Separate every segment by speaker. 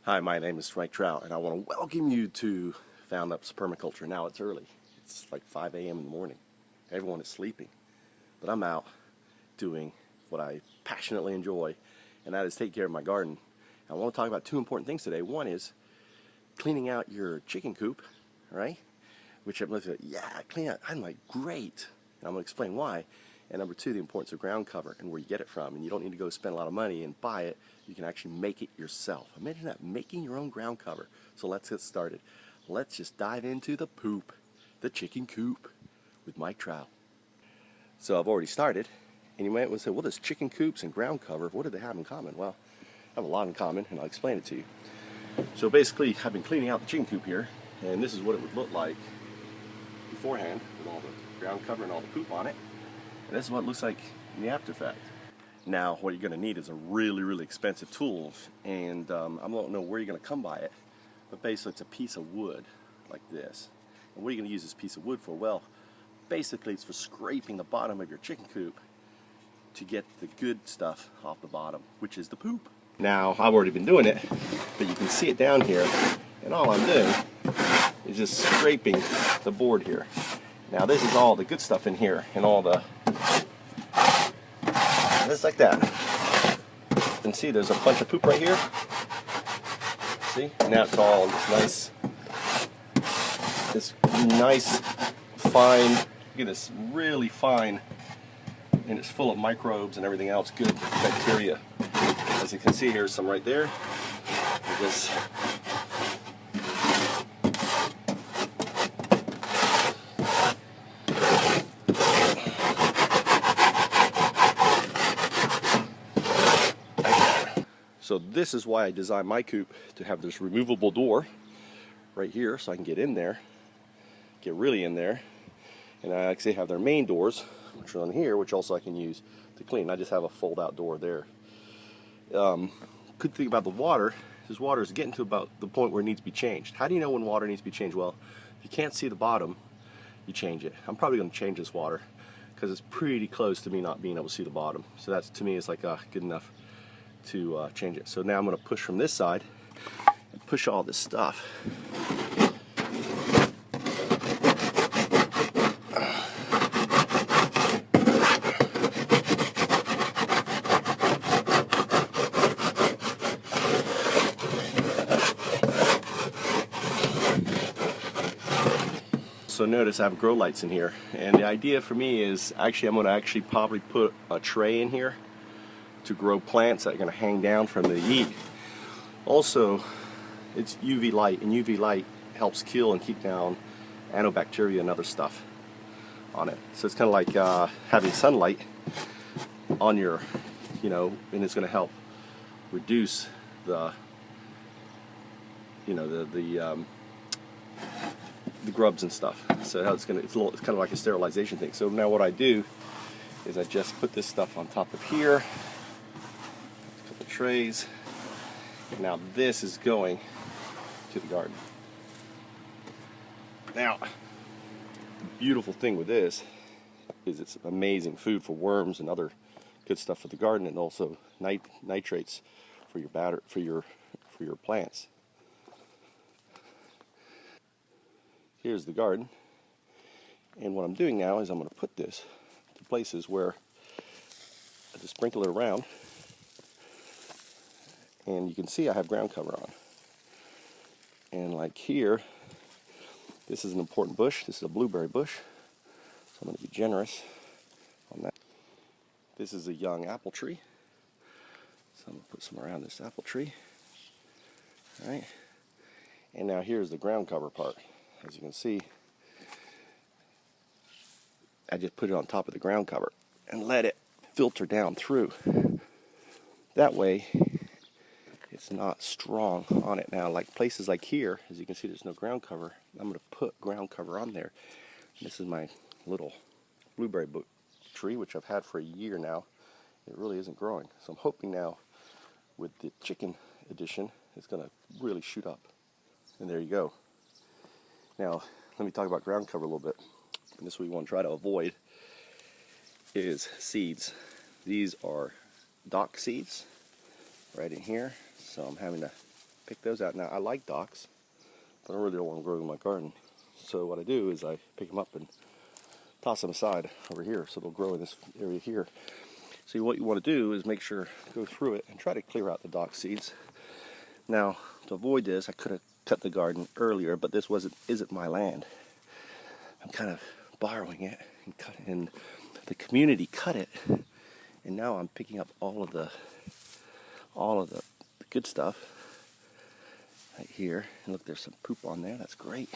Speaker 1: Hi, my name is Frank Trout, and I want to welcome you to Foundups Permaculture. Now it's early. It's like 5 a.m. in the morning. Everyone is sleeping. But I'm out doing what I passionately enjoy, and that is take care of my garden. I want to talk about two important things today. One is cleaning out your chicken coop, right? Which I'm looking at, yeah, clean out. I'm like, great. And I'm going to explain why. And number two, the importance of ground cover and where you get it from. And you don't need to go spend a lot of money and buy it. You can actually make it yourself. Imagine that, making your own ground cover. So let's get started. Let's just dive into the poop, the chicken coop, with Mike Trout. So I've already started. And you might say, well, there's chicken coops and ground cover. What do they have in common? Well, I have a lot in common, and I'll explain it to you. So basically, I've been cleaning out the chicken coop here, and this is what it would look like beforehand with all the ground cover and all the poop on it. And this is what it looks like in the after effect. Now, what you're going to need is a really, really expensive tool, and I don't know where you're going to come by it, but basically it's a piece of wood like this. And what are you going to use this piece of wood for? Well, basically it's for scraping the bottom of your chicken coop to get the good stuff off the bottom, which is the poop. Now, I've already been doing it, but you can see it down here, and all I'm doing is just scraping the board here. Now, this is all the good stuff in here, and all the, just like that. You can see there's a bunch of poop right here. See? Now it's all this nice, fine, look at this, really fine, and it's full of microbes and everything else, good bacteria. As you can see, here's some right there. This. So this is why I designed my coop to have this removable door right here, so I can get in there, get really in there. And I actually have their main doors, which are on here, which also I can use to clean. I just have a fold-out door there. Good thing about the water is water is getting to about the point where it needs to be changed. How do you know when water needs to be changed? Well, if you can't see the bottom, you change it. I'm probably going to change this water because it's pretty close to me not being able to see the bottom. So that's, to me, is like good enough to change it. So now I'm going to push from this side and push all this stuff. So notice I have grow lights in here, and the idea for me is actually I'm going to probably put a tray in here to grow plants that are going to hang down from the heat. Also, it's UV light, and UV light helps kill and keep down antibacteria and other stuff on it. So it's kind of like having sunlight on your, and it's going to help reduce the, the grubs and stuff. So it's kind of like a sterilization thing. So now what I do is I just put this stuff on top of here, a couple trays. Now this is going to the garden. Now, the beautiful thing with this is it's amazing food for worms and other good stuff for the garden, and also nitrates for your your plants. Here's the garden, and what I'm doing now is I'm going to put this to places where I just sprinkle it around, and you can see I have ground cover on. And like here, this is an important bush. This is a blueberry bush, so I'm going to be generous on that. This is a young apple tree, so I'm going to put some around this apple tree. All right, and now here's the ground cover part. As you can see, I just put it on top of the ground cover and let it filter down through. That way, it's not strong on it. Now, like places like here, as you can see, there's no ground cover. I'm going to put ground cover on there. This is my little blueberry tree, which I've had for a year now. It really isn't growing. So I'm hoping now, with the chicken addition, it's going to really shoot up. And there you go. Now, let me talk about ground cover a little bit. And this is what you want to try to avoid is seeds. These are dock seeds right in here. So I'm having to pick those out. Now, I like docks, but I really don't want to grow them in my garden. So what I do is I pick them up and toss them aside over here so they'll grow in this area here. So what you want to do is make sure, go through it and try to clear out the dock seeds. Now, to avoid this, I could have cut the garden earlier, but this isn't my land. I'm kind of borrowing it and the community cut it, and now I'm picking up all of the good stuff right here. And look, there's some poop on there. That's great.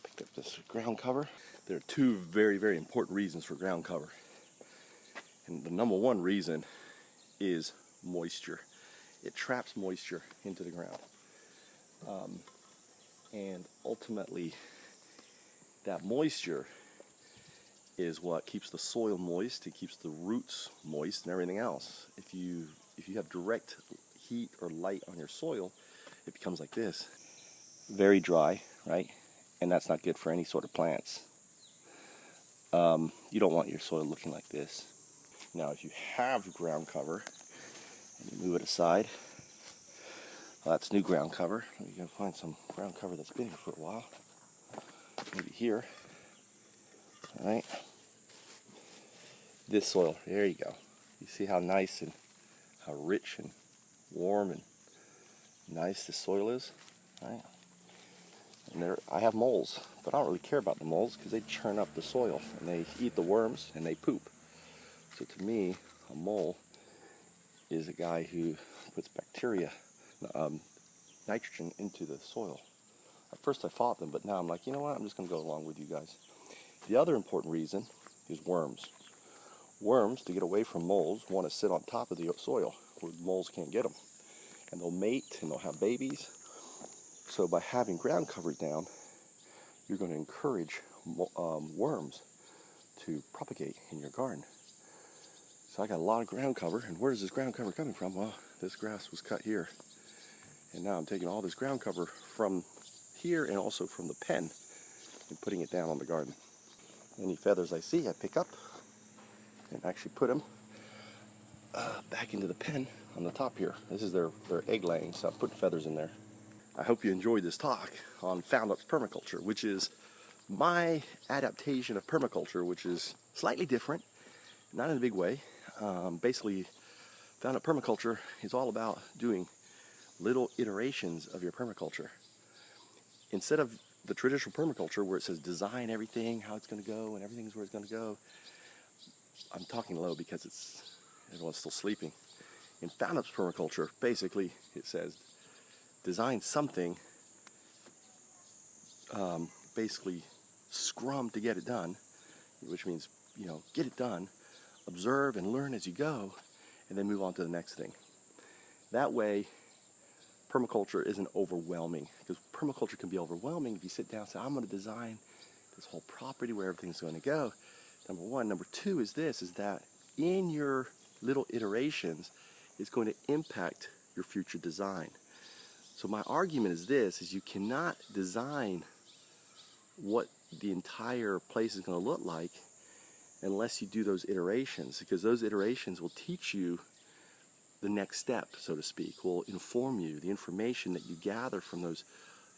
Speaker 1: Picked up this ground cover. There are two very, very important reasons for ground cover. And the number one reason is moisture. It traps moisture into the ground. And ultimately, that moisture is what keeps the soil moist. It keeps the roots moist and everything else. If you have direct heat or light on your soil, it becomes like this. Very dry, right? And that's not good for any sort of plants. You don't want your soil looking like this. Now, if you have ground cover and you move it aside, well, that's new ground cover. You can find some ground cover that's been here for a while. Maybe here. All right. This soil, there you go. You see how nice and how rich and warm and nice this soil is, right? And there, I have moles, but I don't really care about the moles because they churn up the soil and they eat the worms and they poop. So to me, a mole is a guy who puts bacteria, nitrogen into the soil. At first I fought them, but now I'm like, you know what? I'm just going to go along with you guys. The other important reason is worms. Worms, to get away from moles, want to sit on top of the soil where moles can't get them. And they'll mate and they'll have babies. So by having ground cover down, you're going to encourage worms to propagate in your garden. So I got a lot of ground cover, and where is this ground cover coming from? Well, this grass was cut here. And now I'm taking all this ground cover from here and also from the pen and putting it down on the garden. Any feathers I see, I pick up and actually put them back into the pen on the top here. This is their egg laying, so I'm putting feathers in there. I hope you enjoyed this talk on Foundups Permaculture, which is my adaptation of permaculture, which is slightly different, not in a big way. Basically, Foundup Permaculture is all about doing little iterations of your permaculture. Instead of the traditional permaculture where it says design everything, how it's going to go, and everything's where it's going to go, I'm talking low because everyone's still sleeping. In Foundups Permaculture, basically, it says design something, basically scrum to get it done, which means, get it done, observe and learn as you go, and then move on to the next thing. That way, permaculture isn't overwhelming, because permaculture can be overwhelming if you sit down and say, I'm going to design this whole property where everything's going to go. Number one. Number two is that in your little iterations, it's going to impact your future design. So my argument is this, is you cannot design what the entire place is going to look like unless you do those iterations, because those iterations will teach you the next step, so to speak, will inform you, the information that you gather from those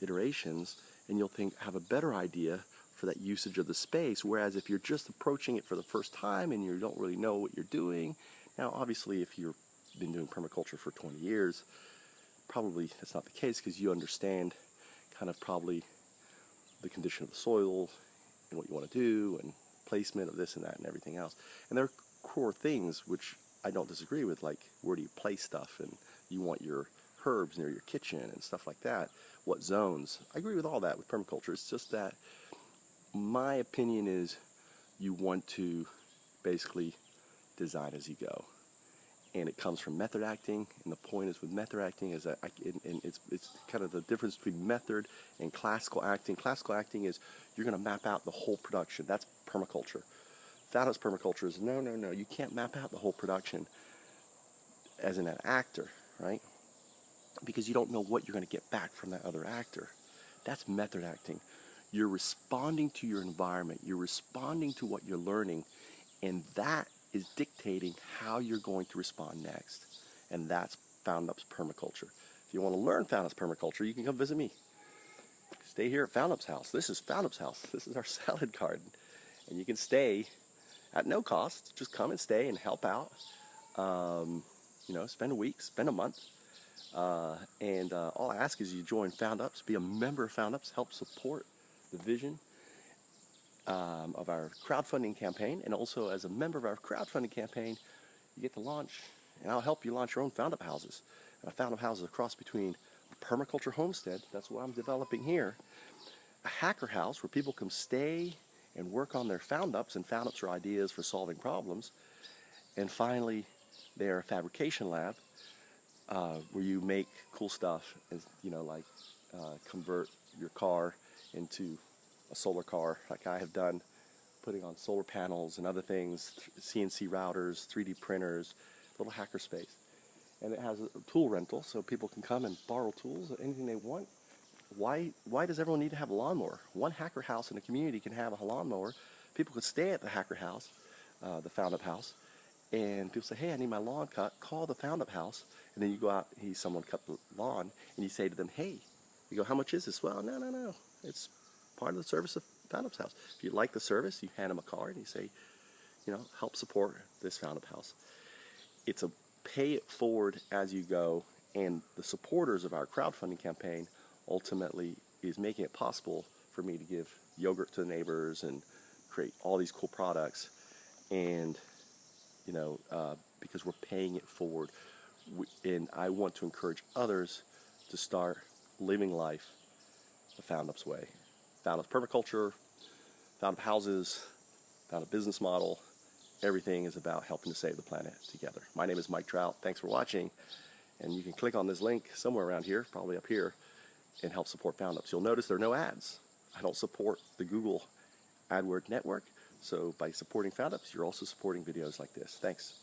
Speaker 1: iterations, and you'll have a better idea for that usage of the space. Whereas if you're just approaching it for the first time and you don't really know what you're doing, now obviously if you've been doing permaculture for 20 years, probably that's not the case, because you understand kind of probably the condition of the soil and what you want to do and placement of this and that and everything else. And there are core things which I don't disagree with, like where do you place stuff, and you want your herbs near your kitchen and stuff like that, what zones. I agree with all that with permaculture. It's just that my opinion is you want to basically design as you go. And it comes from method acting, and the point is with method acting is that it's kind of the difference between method and classical acting. Classical acting is you're going to map out the whole production. That's permaculture. Foundups Permaculture is no, you can't map out the whole production as an actor, right? Because you don't know what you're going to get back from that other actor. That's method acting. You're responding to your environment. You're responding to what you're learning, and that is dictating how you're going to respond next. And that's Foundups Permaculture. If you want to learn Foundups Permaculture, you can come visit me. Stay here at Foundups House. This is Foundups House. This is our salad garden. And you can stay at no cost. Just come and stay and help out. You know, spend a week, spend a month. All I ask is you join Foundups, be a member of Foundups, help support the vision of our crowdfunding campaign. And also as a member of our crowdfunding campaign, you get to launch, and I'll help you launch your own Foundup houses. And a Foundup house is a cross between a permaculture homestead, that's what I'm developing here, a hacker house where people can stay and work on their Foundups, and Foundups are ideas for solving problems. And finally, they're a fabrication lab where you make cool stuff, and, you know, like convert your car into a solar car, like I have done, putting on solar panels and other things, CNC routers, 3D printers, little hacker space. And it has a tool rental, so people can come and borrow tools, anything they want. Why does everyone need to have a lawnmower? One hacker house in a community can have a lawnmower. People could stay at the hacker house, the Foundup house, and people say, hey, I need my lawn cut. Call the Foundup house. And then you go out, someone cut the lawn, and you say to them, hey, you go, how much is this? Well, no. It's part of the service of Foundups house. If you like the service, you hand them a card, and you say, you know, help support this Foundup house. It's a pay it forward as you go, and the supporters of our crowdfunding campaign ultimately is making it possible for me to give yogurt to the neighbors and create all these cool products, and you know, because we're paying it forward, and I want to encourage others to start living life the Foundups way. Foundups Permaculture, Foundup houses, Foundup business model, everything is about helping to save the planet together. My name is Mike Trout. Thanks for watching, and you can click on this link somewhere around here, probably up here, and help support Foundups. You'll notice there are no ads. I don't support the Google AdWord network, so by supporting Foundups, you're also supporting videos like this. Thanks.